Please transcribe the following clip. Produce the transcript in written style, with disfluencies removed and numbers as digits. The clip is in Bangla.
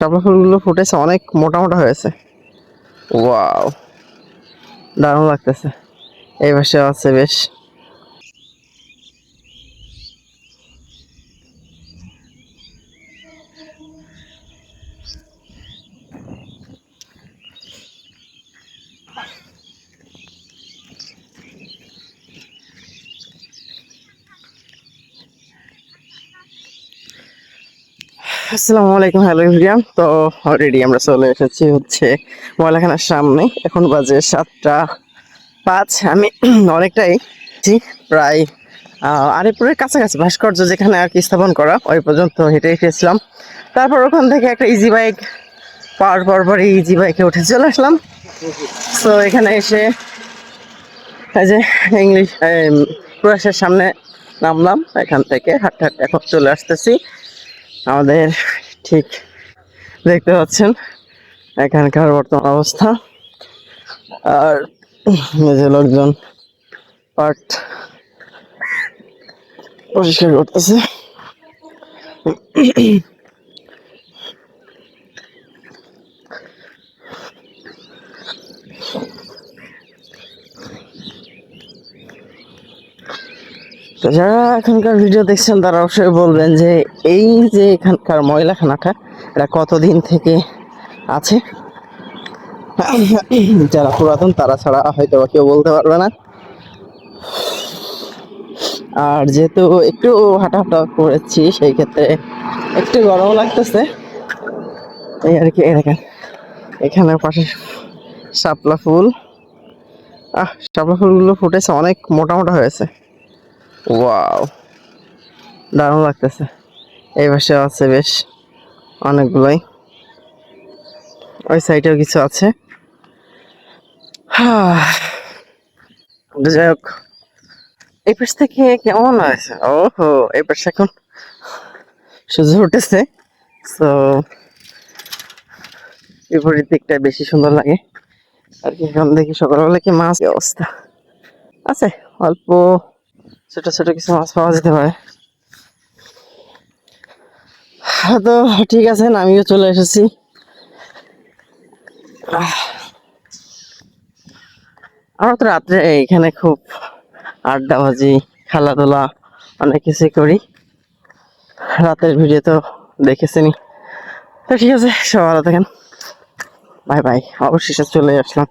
শাপলা ফুলগুলো ফুটেছে, অনেক মোটা মোটা হয়েছে। ওয়াও, দারুণ লাগতেছে। এই পাশে আছে বেশ। আসসালামু আলাইকুম, হ্যালো এভরিওয়ান। তো অলরেডি আমরা চলে এসেছি হচ্ছে ময়লাখানার সামনে। এখন বাজে 7:05। আমি অনেকটাই প্রায় আরিপুরের কাছাকাছি ভাস্কর্য যেখানে আর কি স্থাপন করা, ওই পর্যন্ত হেঁটে এসেছিলাম। তারপর ওখান থেকে একটা ইজি বাইক পাওয়ার পরপরই ইজি বাইকে উঠে চলে আসলাম। তো এখানে এসে এই যে ইংলিশ প্রয়াসের সামনে নামলাম। এখান থেকে হাঁটতে হাঁটতে এখন চলে আসতেছি আমাদের ঠিক দেখতে পাচ্ছেন এখানকার বর্তমান অবস্থা। আর যে লোকজন পার্ট পরিষ্কার করতেছে। তো যারা এখানকার ভিডিও দেখছেন তারা অবশ্যই বলবেন যে এই যে এখানকার ময়লাখানাটা এটা কতদিন থেকে আছে। যারা পুরাতন তারা ছাড়া হয়তো কেউ বলতে পারবে না। আর যেহেতু একটু হাঁটাহাঁটা করেছি সেই ক্ষেত্রে একটু গরম লাগতেছে, এই আর কি। দেখেন এখানে পাশে শাপলা ফুল, শাপলা ফুলগুলো ফুটেছে, অনেক মোটা মোটা হয়েছে। ওয়াও, দারুণ লাগতেছে। এই পাশে আছে বেশ অনেকগুলোই, ওই সাইডেও কিছু আছে। যাই হোক, এই পাশ থেকে কেমন হয়েছে? ওহো, এই পাশে এখন সূর্য উঠেছে, তো বিপরীত দিকটা বেশি সুন্দর লাগে আর কি। এখন দেখি সকালবেলা কি মাছ অবস্থা আছে, অল্প ছোট ছোট কিছু মাছ পাওয়া যেতে পারে। তো ঠিক আছে, আমিও চলে এসেছি। আমরা তো রাত্রে এখানে খুব আড্ডাবাজি, খেলাধুলা, অনেক কিছুই করি। রাতের ভিডিও তো দেখেছেনি। তো ঠিক আছে, সব ভালো থাকেন, বাই বাই। অবশেষে চলে আসলাম।